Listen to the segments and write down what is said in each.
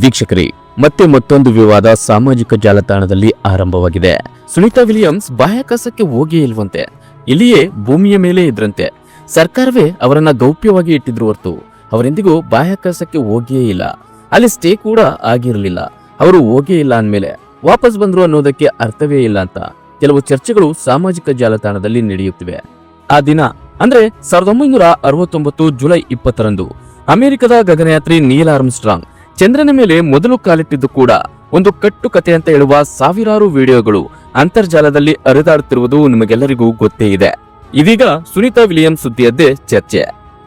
ವೀಕ್ಷಕರೇ, ಮತ್ತೆ ಮತ್ತೊಂದು ವಿವಾದ ಸಾಮಾಜಿಕ ಜಾಲತಾಣದಲ್ಲಿ ಆರಂಭವಾಗಿದೆ. ಸುನೀತಾ ವಿಲಿಯಮ್ಸ್ ಬಾಹ್ಯಾಕಾಶಕ್ಕೆ ಹೋಗೇ ಇಲ್ವಂತೆ, ಇಲ್ಲಿಯೇ ಭೂಮಿಯ ಮೇಲೆ ಇದ್ರಂತೆ. ಸರ್ಕಾರವೇ ಅವರನ್ನ ಗೌಪ್ಯವಾಗಿ ಇಟ್ಟಿದ್ರು ಹೊರತು ಅವರೆಂದಿಗೂ ಬಾಹ್ಯಾಕಾಶಕ್ಕೆ ಹೋಗಿಯೇ ಇಲ್ಲ. ಅಲ್ಲಿ ಸ್ಟೇ ಕೂಡ ಆಗಿರಲಿಲ್ಲ. ಅವರು ಹೋಗೇ ಇಲ್ಲ ಅಂದ್ಮೇಲೆ ವಾಪಸ್ ಬಂದ್ರು ಅನ್ನೋದಕ್ಕೆ ಅರ್ಥವೇ ಇಲ್ಲ ಅಂತ ಕೆಲವು ಚರ್ಚೆಗಳು ಸಾಮಾಜಿಕ ಜಾಲತಾಣದಲ್ಲಿ ನಡೆಯುತ್ತಿವೆ. ಆ ದಿನ ಅಂದ್ರೆ 1969 ಜುಲೈ 20ರಂದು ಅಮೆರಿಕದ ಗಗನಯಾತ್ರಿ ನೀಲ್ ಆರ್ಮ್ಸ್ಟ್ರಾಂಗ್ ಚಂದ್ರನ ಮೇಲೆ ಮೊದಲು ಕಾಲಿಟ್ಟಿದ್ದು ಕೂಡ ಒಂದು ಕಟ್ಟು ಕತೆ ಅಂತ ಹೇಳುವ ಸಾವಿರಾರು ವಿಡಿಯೋಗಳು ಅಂತರ್ಜಾಲದಲ್ಲಿ ಹರಿದಾಡುತ್ತಿರುವುದು ನಿಮಗೆಲ್ಲರಿಗೂ ಗೊತ್ತೇ ಇದೆ. ಇದೀಗ ಸುನೀತಾ ವಿಲಿಯಮ್ಸ್ ಸುದ್ದಿಯದ್ದೇ ಚರ್ಚೆ.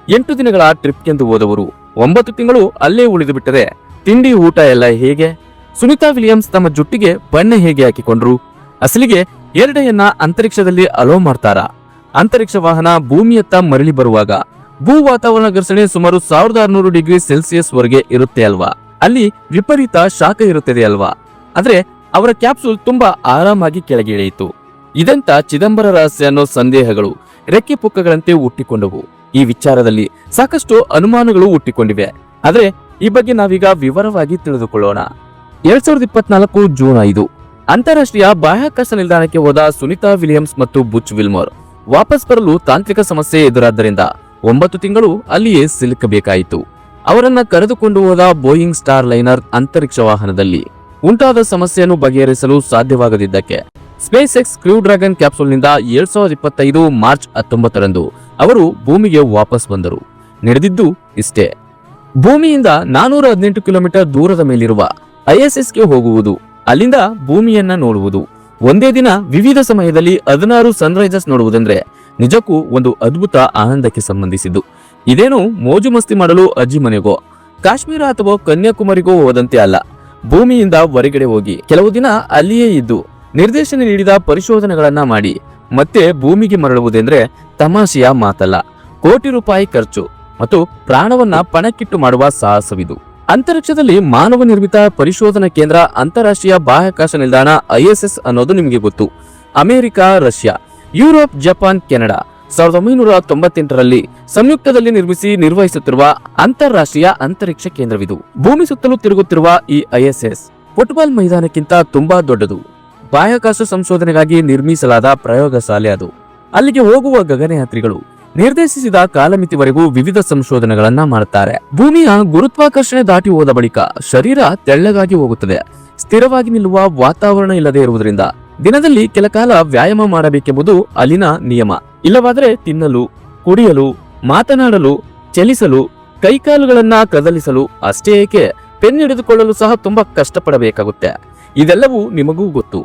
8 ದಿನಗಳ ಟ್ರಿಪ್ಗೆಂದು ಹೋದವರು 9 ತಿಂಗಳು ಅಲ್ಲೇ ಉಳಿದು ಬಿಟ್ಟರೆ ತಿಂಡಿ ಊಟ ಎಲ್ಲ ಹೇಗೆ? ಸುನೀತಾ ವಿಲಿಯಮ್ಸ್ ತಮ್ಮ ಜುಟ್ಟಿಗೆ ಬಣ್ಣ ಹೇಗೆ ಹಾಕಿಕೊಂಡ್ರು? ಅಸಲಿಗೆ ಎರಡೆಯನ್ನ ಅಂತರಿಕ್ಷದಲ್ಲಿ ಅಲೋ ಮಾಡ್ತಾರಾ? ಅಂತರಿಕ್ಷ ವಾಹನ ಭೂಮಿಯತ್ತ ಮರಳಿ ಬರುವಾಗ ಭೂ ವಾತಾವರಣ ಘರ್ಷಣೆ ಸುಮಾರು 1600 ಡಿಗ್ರಿ ಸೆಲ್ಸಿಯಸ್ ವರೆಗೆ ಇರುತ್ತೆ ಅಲ್ವಾ? ಅಲ್ಲಿ ವಿಪರೀತ ಶಾಖ ಇರುತ್ತದೆ ಅಲ್ವಾ? ಆದ್ರೆ ಅವರ ಕ್ಯಾಪ್ಸೂಲ್ ತುಂಬಾ ಆರಾಮಾಗಿ ಕೆಳಗೆ ಇಳಿಯಿತು. ಇದಂತ ಚಿದಂಬರ ರಹಸ್ಯ ಅನ್ನೋ ಸಂದೇಹಗಳು ರೆಕ್ಕೆ ಪುಕ್ಕಗಳಂತೆ ಹುಟ್ಟಿಕೊಂಡವು. ಈ ವಿಚಾರದಲ್ಲಿ ಸಾಕಷ್ಟು ಅನುಮಾನಗಳು ಹುಟ್ಟಿಕೊಂಡಿವೆ. ಆದ್ರೆ ಈ ಬಗ್ಗೆ ನಾವೀಗ ವಿವರವಾಗಿ ತಿಳಿದುಕೊಳ್ಳೋಣ. 2024 ಜೂನ್ 5 ಅಂತಾರಾಷ್ಟ್ರೀಯ ಬಾಹ್ಯಾಕಾಶ ನಿಲ್ದಾಣಕ್ಕೆ ಹೋದ ಸುನೀತಾ ವಿಲಿಯಮ್ಸ್ ಮತ್ತು ಬುಚ್ ವಿಲ್ಮೋರ್ ವಾಪಸ್ ಬರಲು ತಾಂತ್ರಿಕ ಸಮಸ್ಯೆ ಎದುರಾದ್ದರಿಂದ 9 ತಿಂಗಳು ಅಲ್ಲಿಯೇ ಸಿಲುಕಬೇಕಾಯಿತು. ಅವರನ್ನ ಕರೆದುಕೊಂಡು ಹೋದ ಬೋಯಿಂಗ್ ಸ್ಟಾರ್ ಲೈನರ್ ಅಂತರಿಕ್ಷ ವಾಹನದಲ್ಲಿ ಉಂಟಾದ ಸಮಸ್ಯೆಯನ್ನು ಬಗೆಹರಿಸಲು ಸಾಧ್ಯವಾಗದಿದ್ದಕ್ಕೆ ಸ್ಪೇಸ್ ಎಕ್ಸ್ ಕ್ರೂ ಡ್ರ್ಯಾಗನ್ ಕ್ಯಾಪ್ಸೂಲ್ನಿಂದ 2025 ಮಾರ್ಚ್ 19ರಂದು ಅವರು ಭೂಮಿಗೆ ವಾಪಸ್ ಬಂದರು. ನಡೆದಿದ್ದು ಇಷ್ಟೇ. ಭೂಮಿಯಿಂದ 418 ಕಿಲೋಮೀಟರ್ ದೂರದ ಮೇಲಿರುವ ISSಗೆ ಹೋಗುವುದು, ಅಲ್ಲಿಂದ ಭೂಮಿಯನ್ನ ನೋಡುವುದು, ಒಂದೇ ದಿನ ವಿವಿಧ ಸಮಯದಲ್ಲಿ 16 ಸನ್ರೈಸಸ್ ನೋಡುವುದಂದ್ರೆ ನಿಜಕ್ಕೂ ಒಂದು ಅದ್ಭುತ ಆನಂದಕ್ಕೆ ಸಂಬಂಧಿಸಿದ್ದು. ಇದೇನು ಮೋಜು ಮಸ್ತಿ ಮಾಡಲು ಅಜ್ಜಿ ಮನೆಗೋ ಕಾಶ್ಮೀರ ಅಥವಾ ಕನ್ಯಾಕುಮಾರಿಗೋ ಹೋದಂತೆ ಅಲ್ಲ. ಭೂಮಿಯಿಂದ ಹೊರಗಡೆ ಹೋಗಿ ಕೆಲವು ದಿನ ಅಲ್ಲಿಯೇ ಇದ್ದು ನಿರ್ದೇಶನ ನೀಡಿದ ಪರಿಶೋಧನೆಗಳನ್ನ ಮಾಡಿ ಮತ್ತೆ ಭೂಮಿಗೆ ಮರಳುವುದೆಂದ್ರೆ ತಮಾಷೆಯ ಮಾತಲ್ಲ. ಕೋಟಿ ರೂಪಾಯಿ ಖರ್ಚು ಮತ್ತು ಪ್ರಾಣವನ್ನ ಪಣಕ್ಕಿಟ್ಟು ಮಾಡುವ ಸಾಹಸವಿದು. ಅಂತರಿಕ್ಷದಲ್ಲಿ ಮಾನವ ನಿರ್ಮಿತ ಪರಿಶೋಧನಾ ಕೇಂದ್ರ ಅಂತಾರಾಷ್ಟ್ರೀಯ ಬಾಹ್ಯಾಕಾಶ ನಿಲ್ದಾಣ ISS ಅನ್ನೋದು ನಿಮಗೆ ಗೊತ್ತು. America, Russia, Europe, Japan, Canada 1998ರಲ್ಲಿ ಸಂಯುಕ್ತದಲ್ಲಿ ನಿರ್ವಹಿಸುತ್ತಿರುವ ಅಂತಾರಾಷ್ಟ್ರೀಯ ಅಂತರಿಕ್ಷ ಕೇಂದ್ರವಿದು. ಭೂಮಿ ಸುತ್ತಲೂ ತಿರುಗುತ್ತಿರುವ ಈ ISS ಫುಟ್ಬಾಲ್ ಮೈದಾನಕ್ಕಿಂತ ತುಂಬಾ ದೊಡ್ಡದು. ಬಾಹ್ಯಾಕಾಶ ಸಂಶೋಧನೆಗಾಗಿ ನಿರ್ಮಿಸಲಾದ ಪ್ರಯೋಗಶಾಲೆ ಅದು. ಅಲ್ಲಿಗೆ ಹೋಗುವ ಗಗನಯಾತ್ರಿಗಳು ನಿರ್ದೇಶಿಸಿದ ಕಾಲಮಿತಿವರೆಗೂ ವಿವಿಧ ಸಂಶೋಧನೆಗಳನ್ನ ಮಾಡುತ್ತಾರೆ. ಭೂಮಿಯ ಗುರುತ್ವಾಕರ್ಷಣೆ ದಾಟಿ ಹೋದ ಬಳಿಕ ಶರೀರ ತೆಳ್ಳಗಾಗಿ ಹೋಗುತ್ತದೆ. ಸ್ಥಿರವಾಗಿ ನಿಲ್ಲುವ ವಾತಾವರಣ ಇಲ್ಲದೆ ಇರುವುದರಿಂದ ದಿನದಲ್ಲಿ ಕೆಲ ಕಾಲ ವ್ಯಾಯಾಮ ಮಾಡಬೇಕೆಂಬುದು ಅಲ್ಲಿನ ನಿಯಮ. ಇಲ್ಲವಾದರೆ ತಿನ್ನಲು, ಕುಡಿಯಲು, ಮಾತನಾಡಲು, ಚಲಿಸಲು, ಕೈಕಾಲುಗಳನ್ನ ಕದಲಿಸಲು, ಅಷ್ಟೇ ಏಕೆ ಪೆನ್ ಹಿಡಿದುಕೊಳ್ಳಲು ಸಹ ತುಂಬಾ ಕಷ್ಟಪಡಬೇಕಾಗುತ್ತೆ. ಇದೆಲ್ಲವೂ ನಿಮಗೂ ಗೊತ್ತು.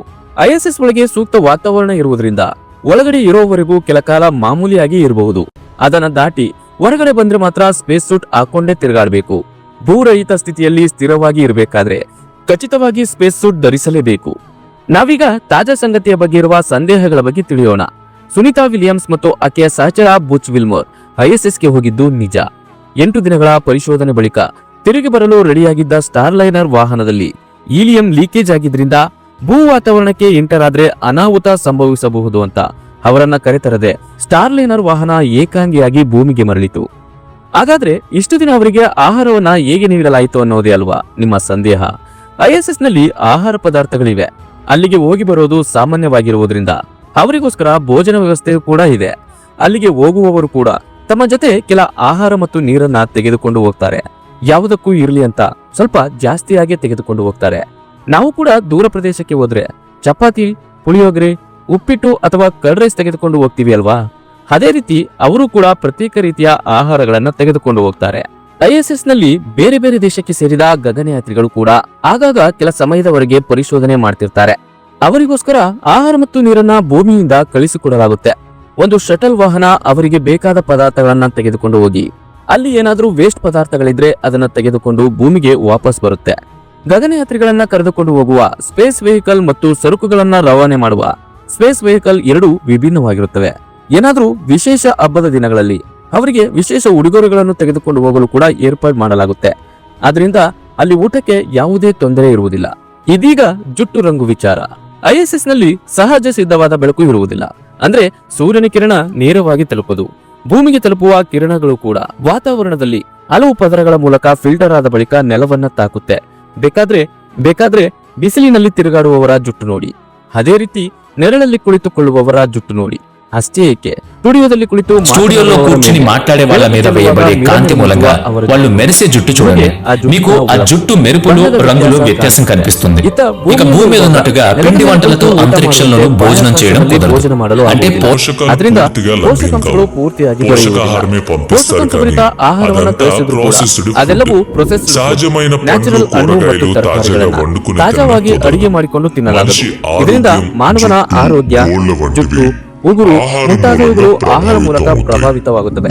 ISS ಒಳಗೆ ಸೂಕ್ತ ವಾತಾವರಣ ಇರುವುದರಿಂದ ಒಳಗಡೆ ಇರೋವರೆಗೂ ಕೆಲ ಕಾಲ ಮಾಮೂಲಿಯಾಗಿ ಇರಬಹುದು. ಅದನ್ನ ದಾಟಿ ಹೊರಗಡೆ ಬಂದ್ರೆ ಮಾತ್ರ ಸ್ಪೇಸ್ ಸೂಟ್ ಹಾಕೊಂಡೇ ತಿರುಗಾಡಬೇಕು. ಭೂರಹಿತ ಸ್ಥಿತಿಯಲ್ಲಿ ಸ್ಥಿರವಾಗಿ ಇರಬೇಕಾದ್ರೆ ಖಚಿತವಾಗಿ ಸ್ಪೇಸ್ ಸೂಟ್ ಧರಿಸಲೇಬೇಕು. ನಾವೀಗ ತಾಜಾ ಸಂಗತಿಯ ಬಗ್ಗೆ ಇರುವ ಸಂದೇಹಗಳ ಬಗ್ಗೆ ತಿಳಿಯೋಣ. ಸುನೀತಾ ವಿಲಿಯಮ್ಸ್ ಮತ್ತು ಆಕೆಯ ಸಹಚರ ಬುಚ್ ವಿಲ್ಮೋರ್ ISSಗೆ ಹೋಗಿದ್ದು ನಿಜ. 8 ದಿನಗಳ ಪರಿಶೋಧನೆ ಬಳಿಕ ತಿರುಗಿ ಬರಲು ರೆಡಿಯಾಗಿದ್ದ ಸ್ಟಾರ್ ಲೈನರ್ ವಾಹನದಲ್ಲಿ ಹೀಲಿಯಂ ಲೀಕೇಜ್ ಆಗಿದ್ರಿಂದ ಭೂ ವಾತಾವರಣಕ್ಕೆ ಎಂಟರ್ ಆದ್ರೆ ಅನಾಹುತ ಸಂಭವಿಸಬಹುದು ಅಂತ ಅವರನ್ನ ಕರೆತರದೆ ಸ್ಟಾರ್ ಲೈನರ್ ವಾಹನ ಏಕಾಂಗಿಯಾಗಿ ಭೂಮಿಗೆ ಮರಳಿತು. ಹಾಗಾದ್ರೆ ಇಷ್ಟು ದಿನ ಅವರಿಗೆ ಆಹಾರವನ್ನ ಹೇಗೆ ನೀಡಲಾಯಿತು ಅನ್ನೋದೇ ಅಲ್ವಾ ನಿಮ್ಮ ಸಂದೇಹ? ISS ನಲ್ಲಿ ಆಹಾರ ಪದಾರ್ಥಗಳಿವೆ. ಅಲ್ಲಿಗೆ ಹೋಗಿ ಬರೋದು ಸಾಮಾನ್ಯವಾಗಿರುವುದರಿಂದ ಅವರಿಗೋಸ್ಕರ ಭೋಜನ ವ್ಯವಸ್ಥೆ ಕೂಡ ಇದೆ. ಅಲ್ಲಿಗೆ ಹೋಗುವವರು ಕೂಡ ತಮ್ಮ ಜೊತೆ ಕೆಲ ಆಹಾರ ಮತ್ತು ನೀರನ್ನ ತೆಗೆದುಕೊಂಡು ಹೋಗ್ತಾರೆ. ಯಾವುದಕ್ಕೂ ಇರ್ಲಿ ಅಂತ ಸ್ವಲ್ಪ ಜಾಸ್ತಿಯಾಗಿ ತೆಗೆದುಕೊಂಡು ಹೋಗ್ತಾರೆ. ನಾವು ಕೂಡ ದೂರ ಪ್ರದೇಶಕ್ಕೆ ಹೋದ್ರೆ ಚಪಾತಿ, ಪುಳಿಯೋಗರೆ, ಉಪ್ಪಿಟ್ಟು ಅಥವಾ ಕರ್ಡ್ ರೈಸ್ ತೆಗೆದುಕೊಂಡು ಹೋಗ್ತೀವಿ ಅಲ್ವಾ? ಅದೇ ರೀತಿ ಅವರು ಕೂಡ ಪ್ರತ್ಯೇಕ ರೀತಿಯ ಆಹಾರಗಳನ್ನ ತೆಗೆದುಕೊಂಡು ಹೋಗ್ತಾರೆ. ISS ನಲ್ಲಿ ಬೇರೆ ಬೇರೆ ದೇಶಕ್ಕೆ ಸೇರಿದ ಗಗನಯಾತ್ರಿಗಳು ಕೂಡ ಆಗಾಗ ಕೆಲ ಸಮಯದವರೆಗೆ ಪರಿಶೋಧನೆ ಮಾಡ್ತಿರ್ತಾರೆ. ಅವರಿಗೋಸ್ಕರ ಆಹಾರ ಮತ್ತು ನೀರನ್ನ ಭೂಮಿಯಿಂದ ಕಳಿಸಿಕೊಡಲಾಗುತ್ತೆ. ಒಂದು ಶಟಲ್ ವಾಹನ ಅವರಿಗೆ ಬೇಕಾದ ಪದಾರ್ಥಗಳನ್ನ ತೆಗೆದುಕೊಂಡು ಹೋಗಿ ಅಲ್ಲಿ ಏನಾದ್ರೂ ವೇಸ್ಟ್ ಪದಾರ್ಥಗಳಿದ್ರೆ ಅದನ್ನ ತೆಗೆದುಕೊಂಡು ಭೂಮಿಗೆ ವಾಪಸ್ ಬರುತ್ತೆ. ಗಗನಯಾತ್ರಿಗಳನ್ನ ಕರೆದುಕೊಂಡು ಹೋಗುವ ಸ್ಪೇಸ್ ವೆಹಿಕಲ್ ಮತ್ತು ಸರಕುಗಳನ್ನ ರವಾನೆ ಮಾಡುವ ಸ್ಪೇಸ್ ವೆಹಿಕಲ್ ಎರಡೂ ವಿಭಿನ್ನವಾಗಿರುತ್ತವೆ. ಏನಾದ್ರೂ ವಿಶೇಷ ಹಬ್ಬದ ದಿನಗಳಲ್ಲಿ ಅವರಿಗೆ ವಿಶೇಷ ಉಡುಗೊರೆಗಳನ್ನು ತೆಗೆದುಕೊಂಡು ಹೋಗಲು ಕೂಡ ಏರ್ಪಾಡು ಮಾಡಲಾಗುತ್ತೆ. ಆದ್ರಿಂದ ಅಲ್ಲಿ ಊಟಕ್ಕೆ ಯಾವುದೇ ತೊಂದರೆ ಇರುವುದಿಲ್ಲ. ಇದೀಗ ಜುಟ್ಟು ರಂಗು ವಿಚಾರ. ISS ನಲ್ಲಿ ಸಹಜ ಸಿದ್ಧವಾದ ಬೆಳಕು ಇರುವುದಿಲ್ಲ. ಅಂದ್ರೆ ಸೂರ್ಯನ ಕಿರಣ ನೇರವಾಗಿ ತಲುಪದು. ಭೂಮಿಗೆ ತಲುಪುವ ಕಿರಣಗಳು ಕೂಡ ವಾತಾವರಣದಲ್ಲಿ ಹಲವು ಪದರಗಳ ಮೂಲಕ ಫಿಲ್ಟರ್ ಆದ ಬಳಿಕ ನೆಲವನ್ನ ತಾಕುತ್ತೆ. ಬೇಕಾದ್ರೆ ಬಿಸಿಲಿನಲ್ಲಿ ತಿರುಗಾಡುವವರ ಜುಟ್ಟು ನೋಡಿ, ಅದೇ ರೀತಿ ನೆರಳಲ್ಲಿ ಕುಳಿತುಕೊಳ್ಳುವವರ ಜುಟ್ಟು ನೋಡಿ. అస్తే స్టూడియోದಲ್ಲಿ ಕುಳಿತು స్టూడియోలో కూర్చుని మాట్లాడే వాళ్ళ మీద వేయబడే కాంతి మూలంగా వాళ్ళు మెరిసే జుట్టు చూడండి. మీకు ఆ జుట్టు మెరుపులు రంగులు వ్యత్యాసం కనిపిస్తుంది. ఇక భూమి మీద ఉన్నట్టుగా పిండి వంటలతో అంతరిక్షంలోనూ భోజనం చేయడం కుదరదు. అంటే ಅದರಿಂದ ಪೋಷಕಾಂಶಗಳು ಪೂರ್ತಿಯಾಗಿ ಪೋಷಕಾಂಶಭರಿತ ಆಹಾರವನ್ನು ತಯಾರಿಸಿದ್ರು ಕೂಡ ಅದೆಲ್ಲವೂ ಪ್ರೊಸೆಸ್ ನ್ಯಾಚುರಲ್ ಹಣ್ಣು ಮತ್ತು ತರಕಾರಿಗಳನ್ನು ತಾಜಾವಾಗಿ ಅಡಿಗೆ ಮಾಡಿಕೊಂಡು ತಿನ್ನಲಾಗದು. ಇದರಿಂದ ಮಾನವನ ಆರೋಗ್ಯ, ಜುಟ್ಟು, ಉಗುರು ಮುಂತಾದವುಗಳು ಆಹಾರ ಮೂಲಕ ಪ್ರಭಾವಿತವಾಗುತ್ತವೆ.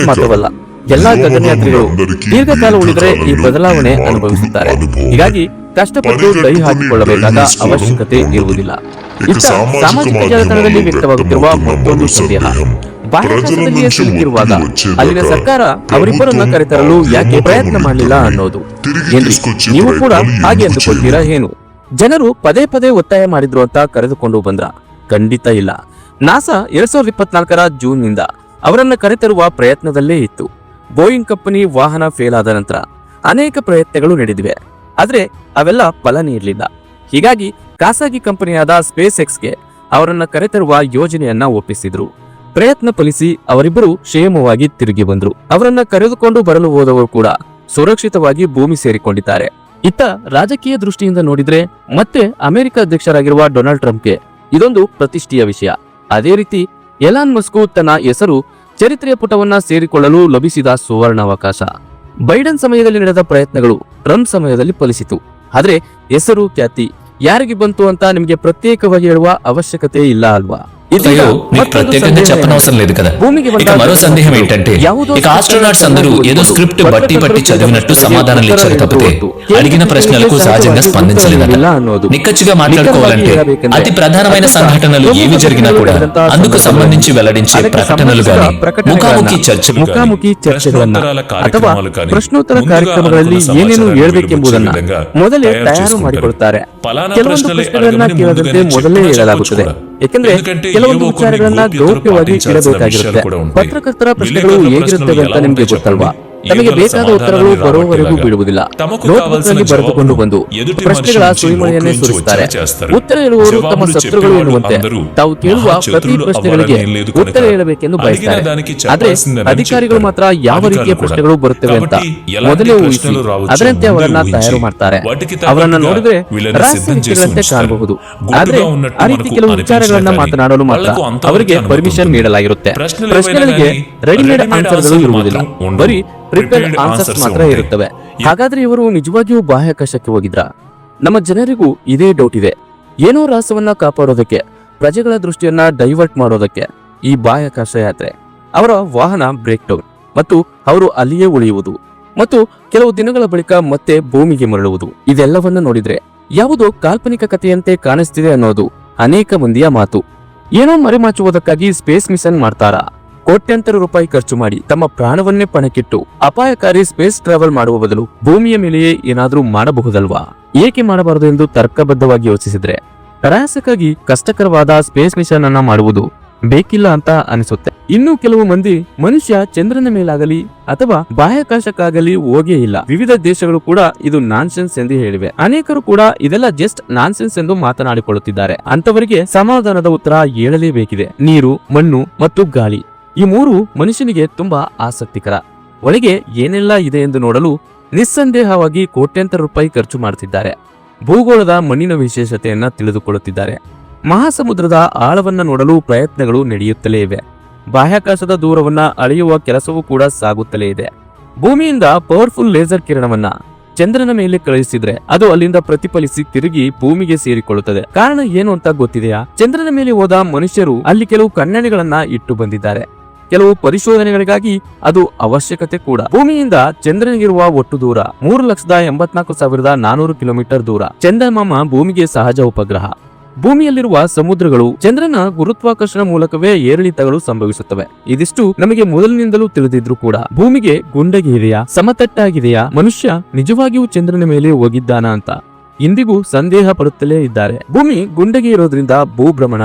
ಮಾತ್ರವಲ್ಲ, ಎಲ್ಲಾ ಗಗನಯಾತ್ರಿಗಳು ದೀರ್ಘಕಾಲ ಉಳಿದರೆ ಈ ಬದಲಾವಣೆ ಅನುಭವಿಸುತ್ತಾರೆ. ಹೀಗಾಗಿ ಕಷ್ಟಪಟ್ಟು ದೈ ಹಾಕಿಕೊಳ್ಳಬೇಕಾದ ಅವಶ್ಯಕತೆ ಇರುವುದಿಲ್ಲ. ಇತ್ತ ಸಾಮಾಜಿಕ ಜಾಲತಾಣದಲ್ಲಿ ವ್ಯಕ್ತವಾಗುತ್ತಿರುವ ಮತ್ತೊಂದು ಸಂದೇಹ, ಬಾಹ್ಯಾಕಾಶದಲ್ಲಿಯೇ ಸಿಲುಕಿರುವಾಗ ಅಲ್ಲಿನ ಸರ್ಕಾರ ಅವರಿಬ್ಬರನ್ನ ಕರೆತರಲು ಯಾಕೆ ಪ್ರಯತ್ನ ಮಾಡಲಿಲ್ಲ ಅನ್ನೋದು. ಏನ್ರಿ, ನೀವು ಕೂಡ ಹಾಗೆ ಅಂದುಕೊಳ್ತೀರಾ ಏನು? ಜನರು ಪದೇ ಪದೇ ಒತ್ತಾಯ ಮಾಡಿದ್ರು ಅಂತ ಕರೆದುಕೊಂಡು ಬಂದ್ರ? ಖಂಡಿತ ಇಲ್ಲ. ನಾಸಾ 2024ರ ಜೂನ್ನಿಂದ ಅವರನ್ನ ಕರೆತರುವ ಪ್ರಯತ್ನದಲ್ಲೇ ಇತ್ತು. ಬೋಯಿಂಗ್ ಕಂಪನಿ ವಾಹನ ಫೇಲ್ ಆದ ನಂತರ ಅನೇಕ ಪ್ರಯತ್ನಗಳು ನಡೆದಿವೆ, ಆದ್ರೆ ಅವೆಲ್ಲ ಫಲ ನೀಡಲಿಲ್ಲ. ಹೀಗಾಗಿ ಖಾಸಗಿ ಕಂಪನಿಯಾದ ಸ್ಪೇಸ್ ಎಕ್ಸ್ಗೆ ಅವರನ್ನ ಕರೆತರುವ ಯೋಜನೆಯನ್ನ ಒಪ್ಪಿಸಿದ್ರು. ಪ್ರಯತ್ನ ಫಲಿಸಿ ಅವರಿಬ್ಬರು ಕ್ಷೇಮವಾಗಿ ತಿರುಗಿ ಬಂದ್ರು. ಅವರನ್ನ ಕರೆದುಕೊಂಡು ಬರಲು ಹೋದವರು ಕೂಡ ಸುರಕ್ಷಿತವಾಗಿ ಭೂಮಿ ಸೇರಿಕೊಂಡಿದ್ದಾರೆ. ಇತ್ತ ರಾಜಕೀಯ ದೃಷ್ಟಿಯಿಂದ ನೋಡಿದ್ರೆ ಮತ್ತೆ ಅಮೆರಿಕ ಅಧ್ಯಕ್ಷರಾಗಿರುವ ಡೊನಾಲ್ಡ್ ಟ್ರಂಪ್ಗೆ ಇದೊಂದು ಪ್ರತಿಷ್ಠೆಯ ವಿಷಯ. ಅದೇ ರೀತಿ ಎಲಾನ್ ಮಸ್ಕ್ ತನ್ನ ಹೆಸರು ಚರಿತ್ರೆಯ ಪುಟವನ್ನ ಸೇರಿಕೊಳ್ಳಲು ಲಭಿಸಿದ ಸುವರ್ಣಾವಕಾಶ. ಬೈಡನ್ ಸಮಯದಲ್ಲಿ ನಡೆದ ಪ್ರಯತ್ನಗಳು ಟ್ರಂಪ್ ಸಮಯದಲ್ಲಿ ಫಲಿಸಿತು. ಆದ್ರೆ ಹೆಸರು, ಖ್ಯಾತಿ ಯಾರಿಗೆ ಬಂತು ಅಂತ ನಿಮಗೆ ಪ್ರತ್ಯೇಕವಾಗಿ ಹೇಳುವ ಅವಶ್ಯಕತೆ ಇಲ್ಲ అల్వా? ప్రత్యేకంగా చెప్పనవసరం లేదు కదా. ఇక మరో సందేహం ఏంటంటే, ఇక ఆస్ట్రోనాట్స్ అందరూ ఏదో స్క్రిప్ట్ బట్టి బట్టి చదివినట్టు సమాధానాలు ఇచ్చారు తప్పితే అడిగిన ప్రశ్నలకు సహజంగా స్పందించలేదట. నిక్కచ్చిగా మాట్లాడుకోవాలంటే అతి ప్రధానమైన సంఘటనలు ఏవి జరిగినా కూడా అందుకు సంబంధించి వెల్లడించే ప్రకటనలు గాని, ముఖాముఖి ಚರ್ಚೆಗಳನ್ನ ಅಥವಾ ಪ್ರಶ್ನೋತ್ತರ ಕಾರ್ಯಕ್ರಮಗಳಲ್ಲಿ ಏನೇನು ಹೇಳಬೇಕೆಂಬುದನ್ನ ಮೊದಲೇ ತಯಾರು ಮಾಡಿಕೊಳ್ಳುತ್ತಾರೆ. ಕೆಲವೊಂದು ಪ್ರಶ್ನೆಗಳನ್ನ ಕೇಳದಂತೆ ಮೊದಲೇ ಹೇಳಲಾಗುತ್ತದೆ. ಯಾಕೆಂದ್ರೆ ಕೆಲವೊಂದು ವಿಚಾರಗಳನ್ನ ಗೌಪ್ಯವಾಗಿ ಇಡಬೇಕಾಗಿರುತ್ತೆ. ಪತ್ರಕರ್ತರ ಪ್ರಶ್ನೆಗಳು ಹೇಗಿರುತ್ತವೆ ಅಂತ ನಿಮ್ಗೆ ಗೊತ್ತಲ್ವಾ? ತಮಗೆ ಬೇಕಾದ ಉತ್ತರಗಳು ಬರುವವರೆಗೂ ಬಿಡುವುದಿಲ್ಲ. ನೋಟ್ಬುಕ್ನಲ್ಲಿ ಬರೆದುಕೊಂಡು ಬಂದು ಪ್ರಶ್ನೆಗಳ ಸುರಿಮಳೆಯನ್ನೇ ಸುರಿಸುತ್ತಾರೆ. ಉತ್ತರ ಹೇಳುವವರು ತಮ್ಮ ಶತ್ರುಗಳು ಎನ್ನುವಂತೆ ತಾವು ಕೇಳುವ ಪ್ರತಿ ಪ್ರಶ್ನೆಗಳಿಗೆ ಉತ್ತರ ಹೇಳಬೇಕೆಂದು ಬಯಸ್ತಾರೆ. ಆದ್ರೆ ಅಧಿಕಾರಿಗಳು ಮಾತ್ರ ಯಾವ ರೀತಿಯ ಪ್ರಶ್ನೆಗಳು ಬರುತ್ತವೆ ಅಂತ ಮೊದಲೇ ಊಹಿಸಿ ಅದರಂತೆ ಅವರನ್ನ ತಯಾರು ಮಾಡ್ತಾರೆ. ಅವರನ್ನ ನೋಡಿದ್ರೆ ರಹಸ್ಯಗಳಂತೆ ಕಾಣಬಹುದು. ಆದ್ರೆ ಆ ರೀತಿ ಕೆಲವು ವಿಚಾರಗಳನ್ನ ಮಾತನಾಡಲು ಮಾತ್ರ ಅವರಿಗೆ ಪರ್ಮಿಷನ್ ನೀಡಲಾಗಿರುತ್ತೆ. ಪ್ರಶ್ನೆಗಳಿಗೆ ರೆಡಿಮೇಡ್ ಆನ್ಸರ್ಗಳು ಇರುವುದಿಲ್ಲ, ಬರೀ ಪ್ರಿಪೇರ್ಡ್ ಆನ್ಸರ್ಸ್ ಮಾತ್ರ ಇರುತ್ತವೆ. ಹಾಗಾದ್ರೆ ಇವರು ನಿಜವಾಗಿಯೂ ಬಾಹ್ಯಾಕಾಶಕ್ಕೆ ಹೋಗಿದ್ರ? ನಮ್ಮ ಜನರಿಗೂ ಇದೇ ಡೌಟ್ ಇದೆ. ಏನೋ ರಹಸ್ಯವನ್ನ ಕಾಪಾಡೋದಕ್ಕೆ, ಪ್ರಜೆಗಳ ದೃಷ್ಟಿಯನ್ನ ಡೈವರ್ಟ್ ಮಾಡೋದಕ್ಕೆ ಈ ಬಾಹ್ಯಾಕಾಶ ಯಾತ್ರೆ, ಅವರ ವಾಹನ ಬ್ರೇಕ್ ಡೌನ್ ಮತ್ತು ಅವರು ಅಲ್ಲಿಯೇ ಉಳಿಯುವುದು ಮತ್ತು ಕೆಲವು ದಿನಗಳ ಬಳಿಕ ಮತ್ತೆ ಭೂಮಿಗೆ ಮರಳುವುದು, ಇದೆಲ್ಲವನ್ನ ನೋಡಿದ್ರೆ ಯಾವುದೋ ಕಾಲ್ಪನಿಕ ಕಥೆಯಂತೆ ಕಾಣಿಸ್ತಿದೆ ಅನ್ನೋದು ಅನೇಕ ಮಂದಿಯ ಮಾತು. ಏನೋ ಮರೆಮಾಚುವುದಕ್ಕಾಗಿ ಸ್ಪೇಸ್ ಮಿಷನ್ ಮಾಡ್ತಾರಾ? ಕೋಟ್ಯಾಂತರ ರೂಪಾಯಿ ಖರ್ಚು ಮಾಡಿ ತಮ್ಮ ಪ್ರಾಣವನ್ನೇ ಪಣಕ್ಕಿಟ್ಟು ಅಪಾಯಕಾರಿ ಸ್ಪೇಸ್ ಟ್ರಾವೆಲ್ ಮಾಡುವ ಬದಲು ಭೂಮಿಯ ಮೇಲೆಯೇ ಏನಾದ್ರೂ ಮಾಡಬಹುದಲ್ವಾ? ಏಕೆ ಮಾಡಬಾರದು ಎಂದು ತರ್ಕಬದ್ಧವಾಗಿ ಯೋಚಿಸಿದ್ರೆ ರಹಸ್ಯಕ್ಕಾಗಿ ಕಷ್ಟಕರವಾದ ಸ್ಪೇಸ್ ಮಿಷನ್ ಅನ್ನ ಮಾಡುವುದು ಬೇಕಿಲ್ಲ ಅಂತ ಅನಿಸುತ್ತೆ. ಇನ್ನು ಕೆಲವು ಮಂದಿ ಮನುಷ್ಯ ಚಂದ್ರನ ಮೇಲಾಗಲಿ ಅಥವಾ ಬಾಹ್ಯಾಕಾಶಕ್ಕಾಗಲಿ ಹೋಗೇ ಇಲ್ಲ. ವಿವಿಧ ದೇಶಗಳು ಕೂಡ ಇದು ನಾನ್ಸೆನ್ಸ್ ಎಂದು ಹೇಳಿವೆ. ಅನೇಕರು ಕೂಡ ಇದೆಲ್ಲ ಜಸ್ಟ್ ನಾನ್ಸೆನ್ಸ್ ಎಂದು ಮಾತನಾಡಿಕೊಳ್ಳುತ್ತಿದ್ದಾರೆ. ಅಂತವರಿಗೆ ಸಮಾಧಾನದ ಉತ್ತರ ಹೇಳಲೇಬೇಕಿದೆ. ನೀರು, ಮಣ್ಣು ಮತ್ತು ಗಾಳಿ, ಈ ಮೂರು ಮನುಷ್ಯನಿಗೆ ತುಂಬಾ ಆಸಕ್ತಿಕರ. ಒಳಗೆ ಏನೆಲ್ಲ ಇದೆ ಎಂದು ನೋಡಲು ನಿಸ್ಸಂದೇಹವಾಗಿ ಕೋಟ್ಯಾಂತರ ರೂಪಾಯಿ ಖರ್ಚು ಮಾಡುತ್ತಿದ್ದಾರೆ. ಭೂಗೋಳದ ಮಣ್ಣಿನ ವಿಶೇಷತೆಯನ್ನ ತಿಳಿದುಕೊಳ್ಳುತ್ತಿದ್ದಾರೆ. ಮಹಾಸಮುದ್ರದ ಆಳವನ್ನ ನೋಡಲು ಪ್ರಯತ್ನಗಳು ನಡೆಯುತ್ತಲೇ ಇವೆ. ಬಾಹ್ಯಾಕಾಶದ ದೂರವನ್ನ ಅಳೆಯುವ ಕೆಲಸವೂ ಕೂಡ ಸಾಗುತ್ತಲೇ ಇದೆ. ಭೂಮಿಯಿಂದ ಪವರ್ಫುಲ್ ಲೇಸರ್ ಕಿರಣವನ್ನ ಚಂದ್ರನ ಮೇಲೆ ಕಳುಹಿಸಿದ್ರೆ ಅದು ಅಲ್ಲಿಂದ ಪ್ರತಿಫಲಿಸಿ ತಿರುಗಿ ಭೂಮಿಗೆ ಸೇರಿಕೊಳ್ಳುತ್ತದೆ. ಕಾರಣ ಏನು ಅಂತ ಗೊತ್ತಿದೆಯಾ? ಚಂದ್ರನ ಮೇಲೆ ಹೋದ ಮನುಷ್ಯರು ಅಲ್ಲಿ ಕೆಲವು ಕನ್ನಡಿಗಳನ್ನ ಇಟ್ಟು ಬಂದಿದ್ದಾರೆ. ಕೆಲವು ಪರಿಶೋಧನೆಗಳಿಗಾಗಿ ಅದು ಅವಶ್ಯಕತೆ ಕೂಡ. ಭೂಮಿಯಿಂದ ಚಂದ್ರನಿಗಿರುವ ಒಟ್ಟು ದೂರ 3,84,400 ಕಿಲೋಮೀಟರ್ ದೂರ. ಚಂದ್ರಮಾಮ ಭೂಮಿಗೆ ಸಹಜ ಉಪಗ್ರಹ. ಭೂಮಿಯಲ್ಲಿರುವ ಸಮುದ್ರಗಳು ಚಂದ್ರನ ಗುರುತ್ವಾಕರ್ಷಣ ಮೂಲಕವೇ ಏರಿಳಿತಗಳು ಸಂಭವಿಸುತ್ತವೆ. ಇದಿಷ್ಟು ನಮಗೆ ಮೊದಲಿನಿಂದಲೂ ತಿಳಿದಿದ್ರು ಕೂಡ ಭೂಮಿಗೆ ಗುಂಡಗೆ ಇದೆಯಾ, ಸಮತಟ್ಟಾಗಿದೆಯಾ, ಮನುಷ್ಯ ನಿಜವಾಗಿಯೂ ಚಂದ್ರನ ಮೇಲೆ ಹೋಗಿದ್ದಾನ ಅಂತ ಇಂದಿಗೂ ಸಂದೇಹ ಪಡುತ್ತಲೇ ಇದ್ದಾರೆ. ಭೂಮಿ ಗುಂಡಗೆ ಇರೋದ್ರಿಂದ ಭೂಭ್ರಮಣ,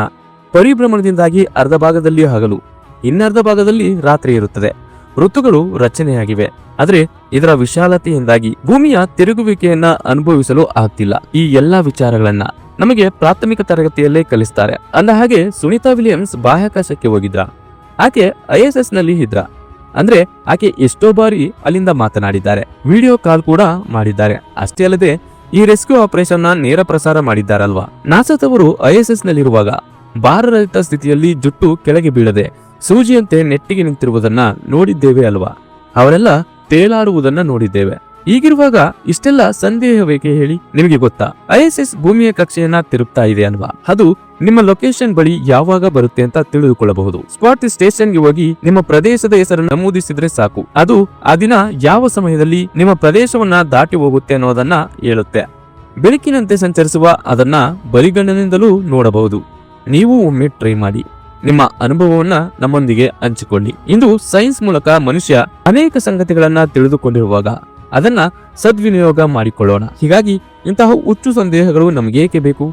ಪರಿಭ್ರಮಣದಿಂದಾಗಿ ಅರ್ಧ ಭಾಗದಲ್ಲಿ ಹಗಲು, ಇನ್ನರ್ಧ ಭಾಗದಲ್ಲಿ ರಾತ್ರಿ ಇರುತ್ತದೆ. ಋತುಗಳು ರಚನೆಯಾಗಿವೆ. ಆದ್ರೆ ಇದರ ವಿಶಾಲತೆಯಿಂದಾಗಿ ಭೂಮಿಯ ತಿರುಗುವಿಕೆಯನ್ನ ಅನುಭವಿಸಲು ಆಗ್ತಿಲ್ಲ. ಈ ಎಲ್ಲಾ ವಿಚಾರಗಳನ್ನ ನಮಗೆ ಪ್ರಾಥಮಿಕ ತರಗತಿಯಲ್ಲೇ ಕಲಿಸ್ತಾರೆ. ಅಂದ ಹಾಗೆ ಸುನೀತಾ ವಿಲಿಯಮ್ಸ್ ಬಾಹ್ಯಾಕಾಶಕ್ಕೆ ಹೋಗಿದ್ರ, ಆಕೆ ISS ನಲ್ಲಿ ಇದ್ರ ಅಂದ್ರೆ ಆಕೆ ಎಷ್ಟೋ ಬಾರಿ ಅಲ್ಲಿಂದ ಮಾತನಾಡಿದ್ದಾರೆ, ವಿಡಿಯೋ ಕಾಲ್ ಕೂಡ ಮಾಡಿದ್ದಾರೆ. ಅಷ್ಟೇ ಅಲ್ಲದೆ ಈ ರೆಸ್ಕ್ಯೂ ಆಪರೇಷನ್ ನ ನೇರ ಪ್ರಸಾರ ಮಾಡಿದ್ದಾರಲ್ವಾ. ನಾಸಾದವರು ISS ನಲ್ಲಿರುವಾಗ ಭಾರರಹಿತ ಸ್ಥಿತಿಯಲ್ಲಿ ಜುಟ್ಟು ಕೆಳಗೆ ಬೀಳದೆ ಸೂಜಿಯಂತೆ ನೆಟ್ಟಿಗೆ ನಿಂತಿರುವುದನ್ನ ನೋಡಿದ್ದೇವೆ ಅಲ್ವಾ. ಅವರೆಲ್ಲ ತೇಲಾಡುವುದನ್ನ ನೋಡಿದ್ದೇವೆ. ಹೀಗಿರುವಾಗ ಇಷ್ಟೆಲ್ಲ ಸಂದೇಹವೇಕೆ ಹೇಳಿ? ನಿಮಗೆ ಗೊತ್ತಾ, ISS ಭೂಮಿಯ ಕಕ್ಷೆಯನ್ನ ತಿರುಗ್ತಾ ಇದೆ ಅಲ್ವಾ. ಅದು ನಿಮ್ಮ ಲೊಕೇಶನ್ ಬಳಿ ಯಾವಾಗ ಬರುತ್ತೆ ಅಂತ ತಿಳಿದುಕೊಳ್ಳಬಹುದು. ಸ್ಪಾಟ್ ಸ್ಟೇಷನ್ಗೆ ಹೋಗಿ ನಿಮ್ಮ ಪ್ರದೇಶದ ಹೆಸರನ್ನು ನಮೂದಿಸಿದ್ರೆ ಸಾಕು, ಅದು ಆ ದಿನ ಯಾವ ಸಮಯದಲ್ಲಿ ನಿಮ್ಮ ಪ್ರದೇಶವನ್ನ ದಾಟಿ ಹೋಗುತ್ತೆ ಅನ್ನೋದನ್ನ ಹೇಳುತ್ತೆ. ಬೆಳಕಿನಂತೆ ಸಂಚರಿಸುವ ಅದನ್ನ ಬರಿಗಣ್ಣಿನಿಂದಲೂ ನೋಡಬಹುದು. ನೀವು ಒಮ್ಮೆ ಟ್ರೈ ಮಾಡಿ, ನಿಮ್ಮ ಅನುಭವವನ್ನ ನಮ್ಮೊಂದಿಗೆ ಹಂಚಿಕೊಳ್ಳಿ. ಇಂದು ಸೈನ್ಸ್ ಮೂಲಕ ಮನುಷ್ಯ ಅನೇಕ ಸಂಗತಿಗಳನ್ನ ತಿಳಿದುಕೊಂಡಿರುವಾಗ ಅದನ್ನ ಸದ್ವಿನಿಯೋಗ ಮಾಡಿಕೊಳ್ಳೋಣ. ಹೀಗಾಗಿ ಇಂತಹ ಹುಚ್ಚು ಸಂದೇಹಗಳು ನಮಗೇಕೆ ಬೇಕು?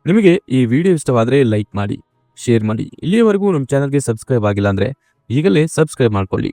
ನಿಮಗೆ ಈ ವಿಡಿಯೋ ಇಷ್ಟವಾದರೆ ಲೈಕ್ ಮಾಡಿ, ಶೇರ್ ಮಾಡಿ. ಇಲ್ಲಿಯವರೆಗೂ ನಮ್ಮ ಚಾನಲ್ಗೆ ಸಬ್ಸ್ಕ್ರೈಬ್ ಆಗಿಲ್ಲ ಅಂದ್ರೆ ಈಗಲೇ ಸಬ್ಸ್ಕ್ರೈಬ್ ಮಾಡ್ಕೊಳ್ಳಿ.